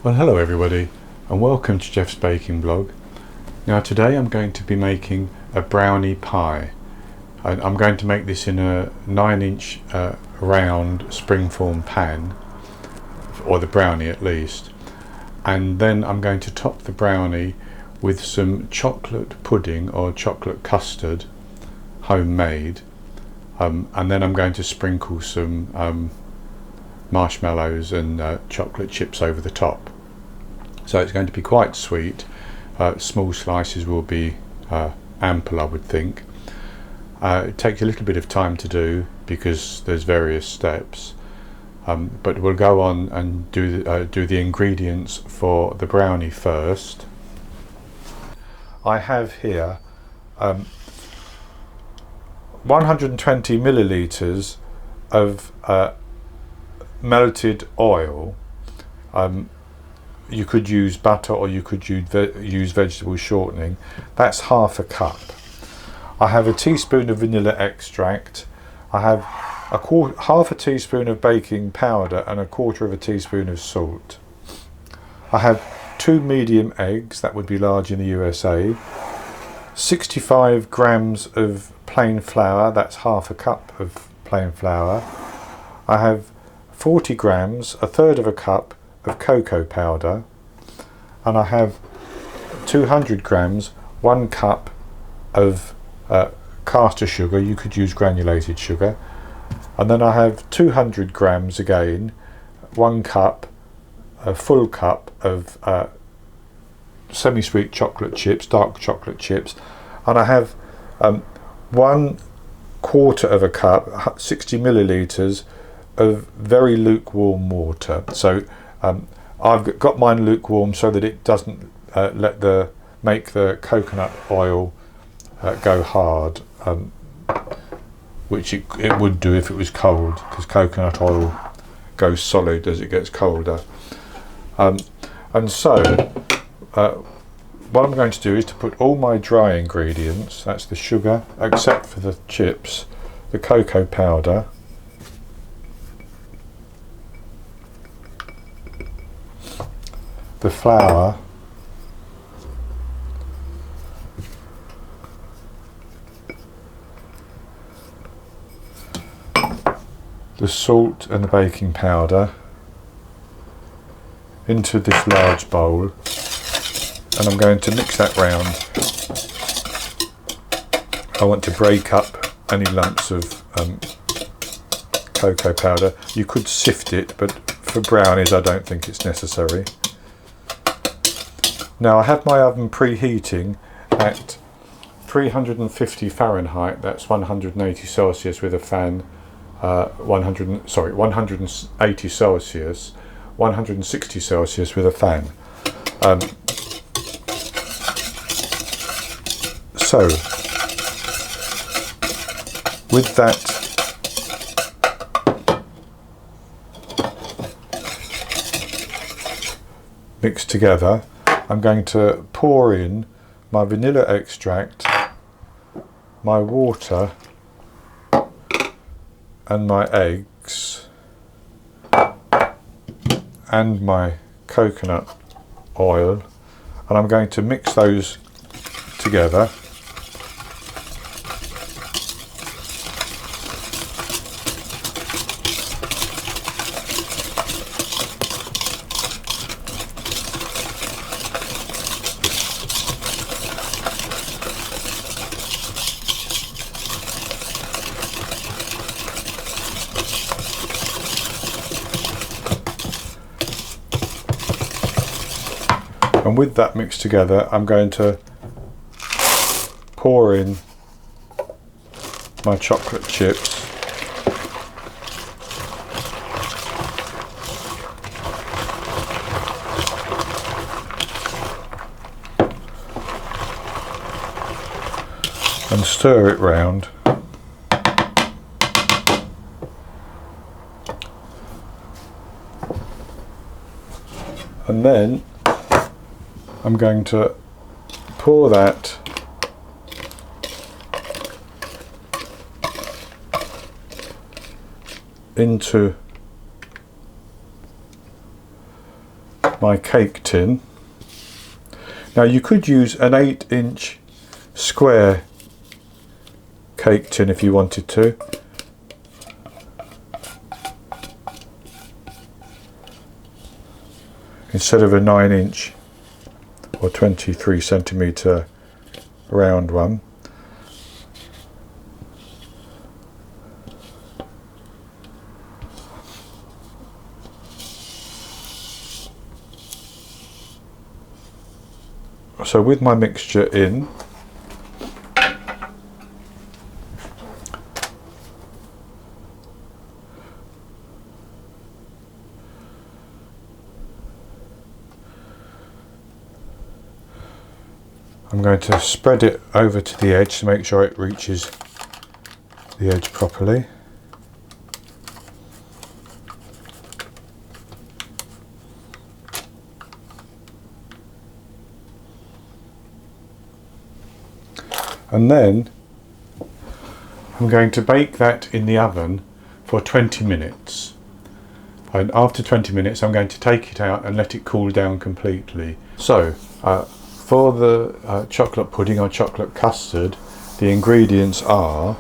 Well, hello everybody and welcome to Jeff's Baking Blog. Now today I'm going to be making a brownie pie. I'm going to make this in a 9-inch round springform pan, or the brownie at least, and then I'm going to top the brownie with some chocolate pudding or chocolate custard, homemade, and then I'm going to sprinkle some marshmallows and chocolate chips over the top. So it's going to be quite sweet. Small slices will be ample, I would think. It takes a little bit of time to do because there's various steps, but we'll go on and do the ingredients for the brownie first. I have here 120 milliliters of melted oil. You could use butter or you could use vegetable shortening. That's half a cup. I have a teaspoon of vanilla extract. I have half a teaspoon of baking powder and a quarter of a teaspoon of salt. I have 2 medium eggs, that would be large in the USA. 65 grams of plain flour, that's half a cup of plain flour. I have 40 grams, a third of a cup of cocoa powder, and I have 200 grams, 1 cup of caster sugar. You could use granulated sugar, and then I have 200 grams again, 1 cup, a full cup of semi-sweet chocolate chips, dark chocolate chips, and I have 1/4 of a cup, 60 milliliters of very lukewarm water. So I've got mine lukewarm so that it doesn't make the coconut oil go hard, which it would do if it was cold, because coconut oil goes solid as it gets colder. And so what I'm going to do is to put all my dry ingredients, that's the sugar except for the chips, the cocoa powder, the flour, the salt and the baking powder into this large bowl, and I'm going to mix that round. I want to break up any lumps of cocoa powder. You could sift it, but for brownies I don't think it's necessary. Now I have my oven preheating at 350 Fahrenheit, that's 180 Celsius with a fan, 180 Celsius, 160 Celsius with a fan. So with that mixed together, I'm going to pour in my vanilla extract, my water and my eggs and my coconut oil, and I'm going to mix those together. And with that mixed together, I'm going to pour in my chocolate chips, and stir it round. And then I'm going to pour that into my cake tin. Now you could use an 8-inch square cake tin if you wanted to. Instead of a 9-inch or 23cm round one. So with my mixture in, I'm going to spread it over to the edge to make sure it reaches the edge properly. And then I'm going to bake that in the oven for 20 minutes. And after 20 minutes I'm going to take it out and let it cool down completely. So for the chocolate pudding or chocolate custard, the ingredients are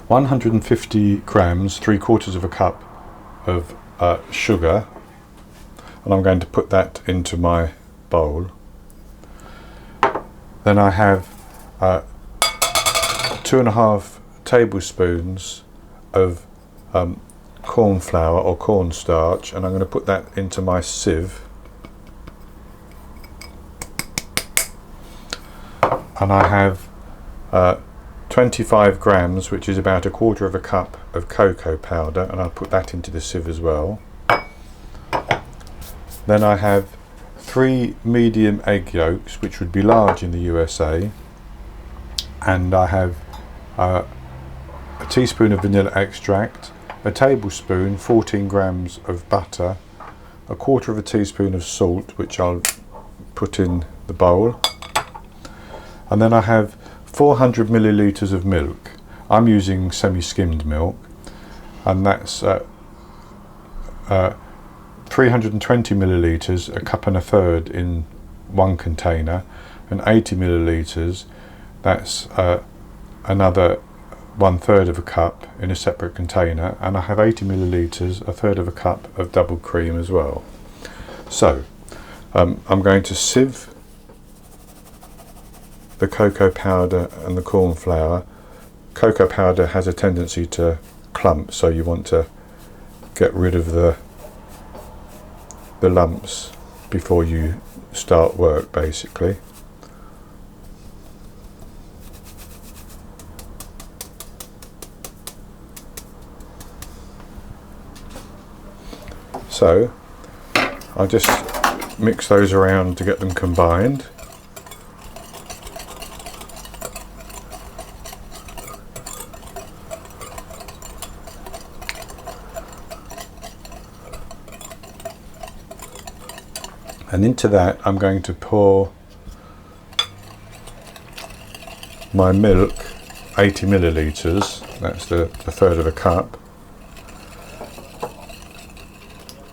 150 grams, 3/4 of a cup of sugar, and I'm going to put that into my bowl. Then I have 2.5 tablespoons of corn flour or cornstarch, and I'm going to put that into my sieve. And I have 25 grams, which is about 1/4 of a cup of cocoa powder, and I'll put that into the sieve as well. Then I have 3 medium egg yolks, which would be large in the USA, and I have a teaspoon of vanilla extract, a tablespoon, 14 grams of butter, 1/4 of a teaspoon of salt, which I'll put in the bowl, and then I have 400 millilitres of milk. I'm using semi-skimmed milk, and that's 320 millilitres, 1.25 cups in one container, and 80 millilitres, that's another 1/3 of a cup in a separate container, and I have 80 millilitres, 1/3 of a cup of double cream as well. So I'm going to sieve the cocoa powder and the corn flour. Cocoa powder has a tendency to clump, so you want to get rid of the lumps before you start work, basically. So I'll just mix those around to get them combined. And into that I'm going to pour my milk, 80 millilitres, that's the 1/3 of a cup,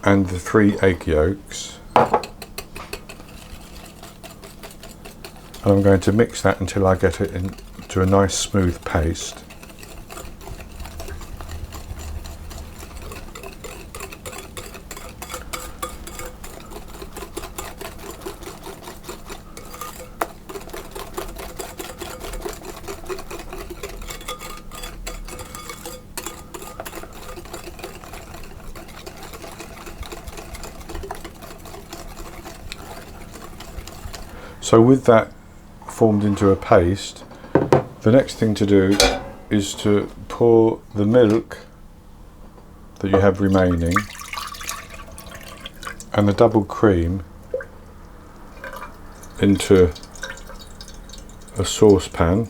and the 3 egg yolks. And I'm going to mix that until I get it into a nice smooth paste. So with that formed into a paste, the next thing to do is to pour the milk that you have remaining and the double cream into a saucepan,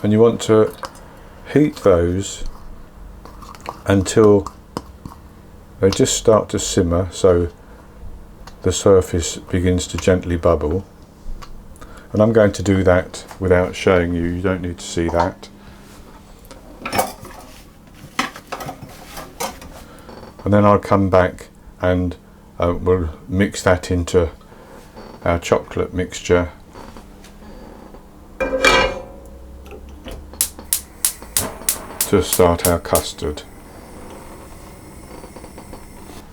and you want to heat those until they just start to simmer, so the surface begins to gently bubble. And I'm going to do that without showing you, you don't need to see that. and then I'll come back and we'll mix that into our chocolate mixture to start our custard.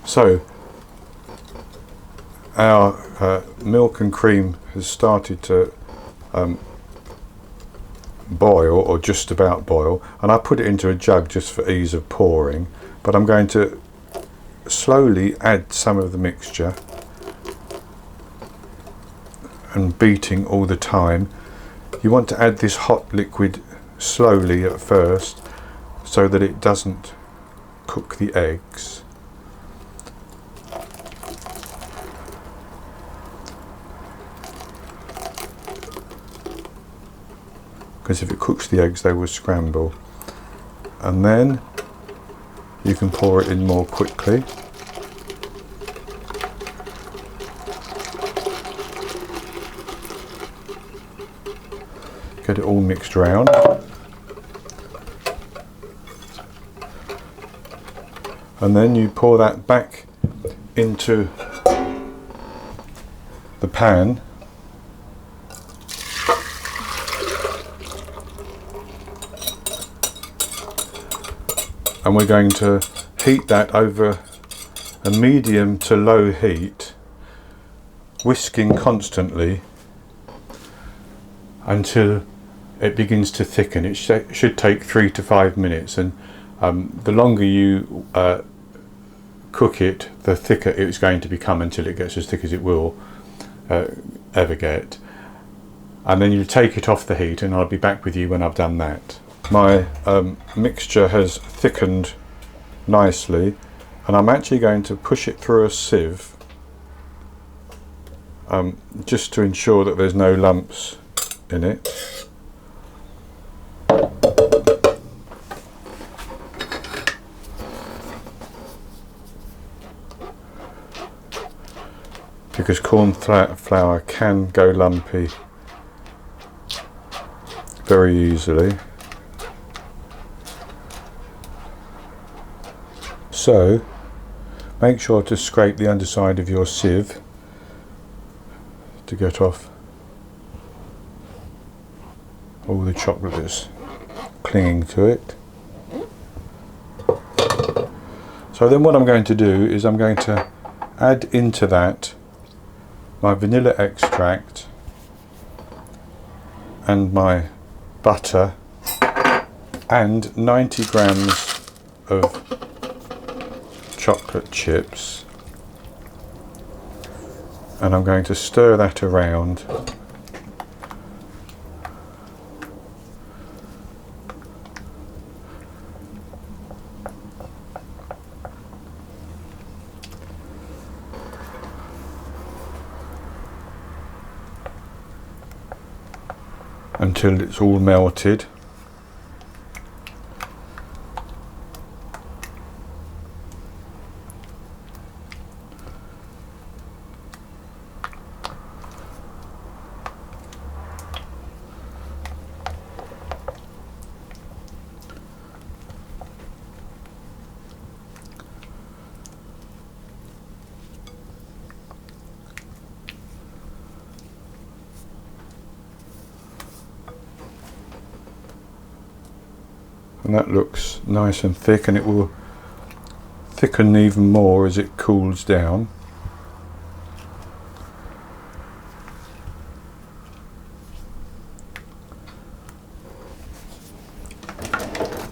So our milk and cream has started to boil, or just about boil, and I put it into a jug just for ease of pouring, but I'm going to slowly add some of the mixture and beating all the time. You want to add this hot liquid slowly at first so that it doesn't cook the eggs. Because if it cooks the eggs, they will scramble. And then you can pour it in more quickly. Get it all mixed around. And then you pour that back into the pan. And we're going to heat that over a medium to low heat, whisking constantly until it begins to thicken. It should take 3 to 5 minutes, and the longer you cook it, the thicker it's going to become, until it gets as thick as it will ever get. And then you take it off the heat, and I'll be back with you when I've done that. My mixture has thickened nicely, and I'm actually going to push it through a sieve just to ensure that there's no lumps in it. Because corn flour can go lumpy very easily. So make sure to scrape the underside of your sieve to get off all the chocolate that's clinging to it. So then what I'm going to do is I'm going to add into that my vanilla extract and my butter and 90 grams of chocolate chips, and I'm going to stir that around until it's all melted. And that looks nice and thick, and it will thicken even more as it cools down.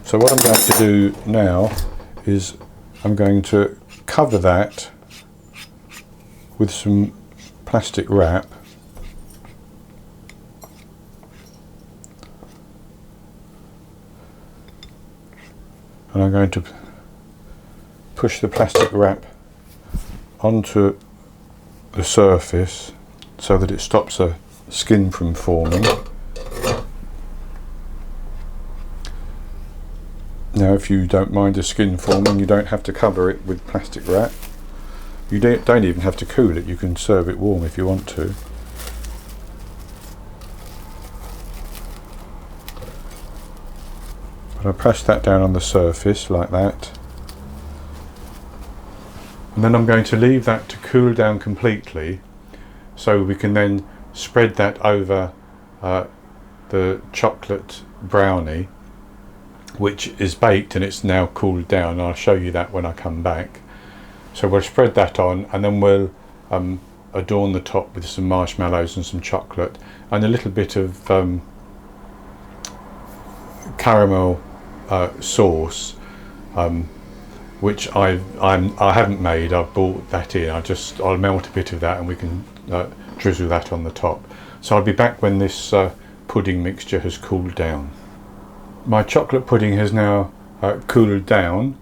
So what I'm going to do now is I'm going to cover that with some plastic wrap. And I'm going to push the plastic wrap onto the surface so that it stops the skin from forming. Now, if you don't mind the skin forming, you don't have to cover it with plastic wrap. You don't even have to cool it, you can serve it warm if you want to. But I press that down on the surface like that, And then I'm going to leave that to cool down completely, so we can then spread that over the chocolate brownie, which is baked and it's now cooled down. I'll show you that when I come back. So we'll spread that on, and then we'll adorn the top with some marshmallows and some chocolate and a little bit of caramel sauce, which I haven't made. I've bought that in. I'll melt a bit of that and we can drizzle that on the top. So I'll be back when this pudding mixture has cooled down. My chocolate pudding has now cooled down,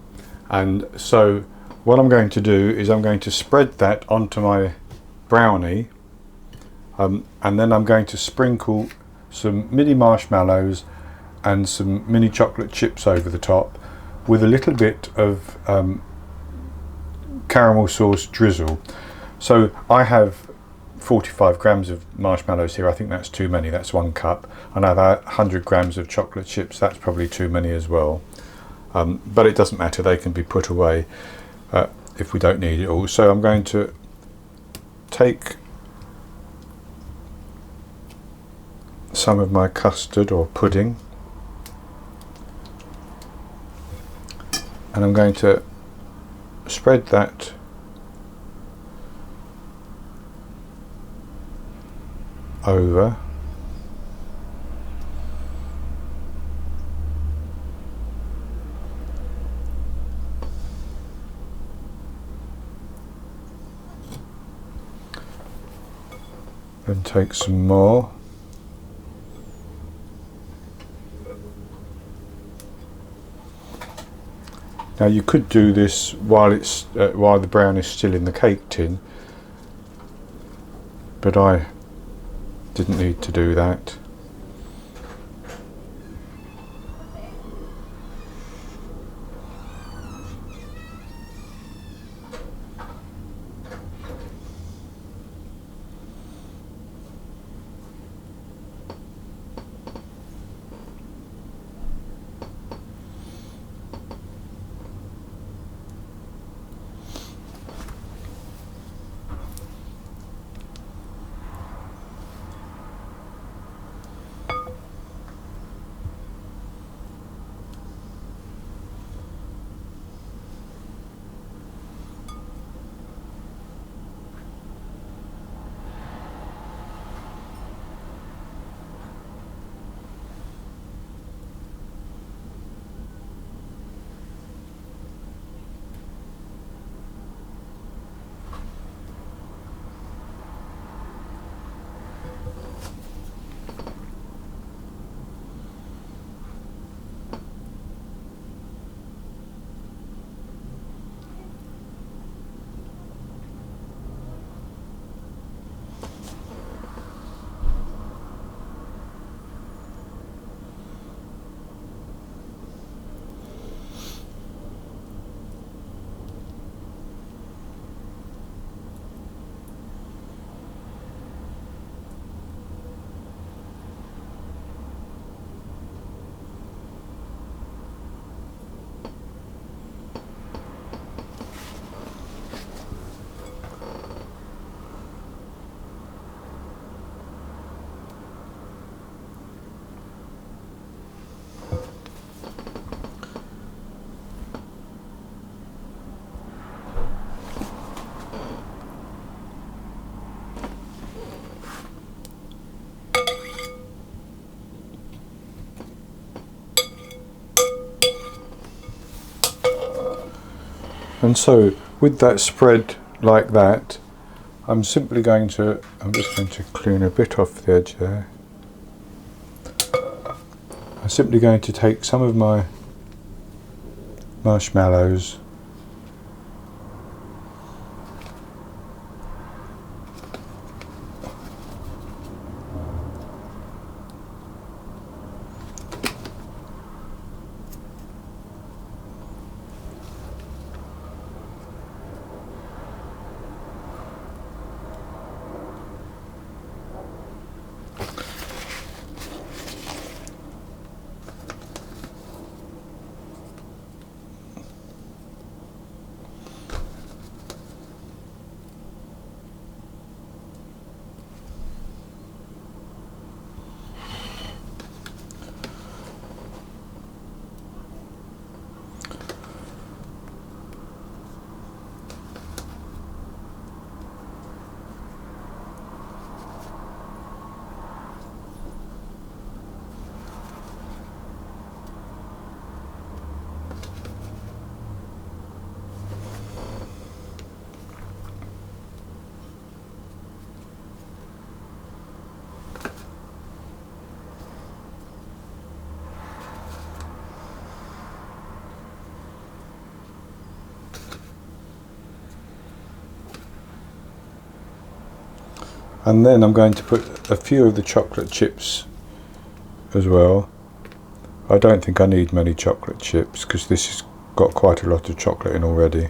and so what I'm going to do is I'm going to spread that onto my brownie, and then I'm going to sprinkle some mini marshmallows and some mini chocolate chips over the top with a little bit of caramel sauce drizzle. So I have 45 grams of marshmallows here. I think that's too many. That's 1 cup. And I have 100 grams of chocolate chips. That's probably too many as well. But it doesn't matter. They can be put away if we don't need it all. So I'm going to take some of my custard or pudding, and I'm going to spread that over and take some more. Now you could do this while the brown is still in the cake tin, but I didn't need to do that. And so with that spread like that, I'm just going to clean a bit off the edge there. I'm simply going to take some of my marshmallows And then I'm going to put a few of the chocolate chips as well. I don't think I need many chocolate chips because this has got quite a lot of chocolate in already.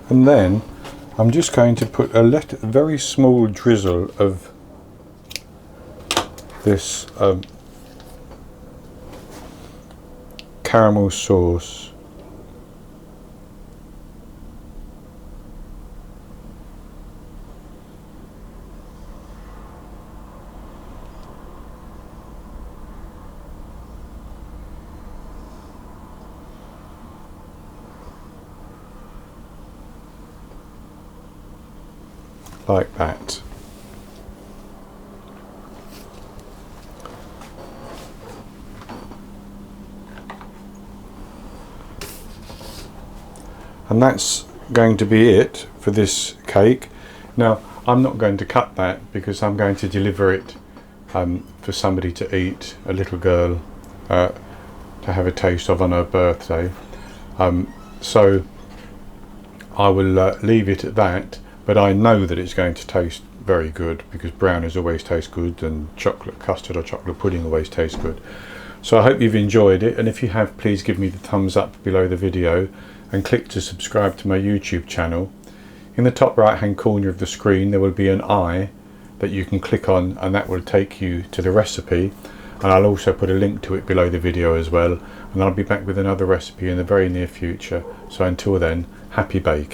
And then I'm just going to put a very small drizzle of this caramel sauce. Like that. And that's going to be it for this cake. Now I'm not going to cut that because I'm going to deliver it for somebody to eat, a little girl to have a taste of on her birthday. So I will leave it at that. But I know that it's going to taste very good because brownies always taste good and chocolate custard or chocolate pudding always tastes good. So I hope you've enjoyed it, and if you have, please give me the thumbs up below the video and click to subscribe to my YouTube channel. In the top right hand corner of the screen there will be an eye that you can click on, and that will take you to the recipe, and I'll also put a link to it below the video as well, and I'll be back with another recipe in the very near future. So until then, happy baking.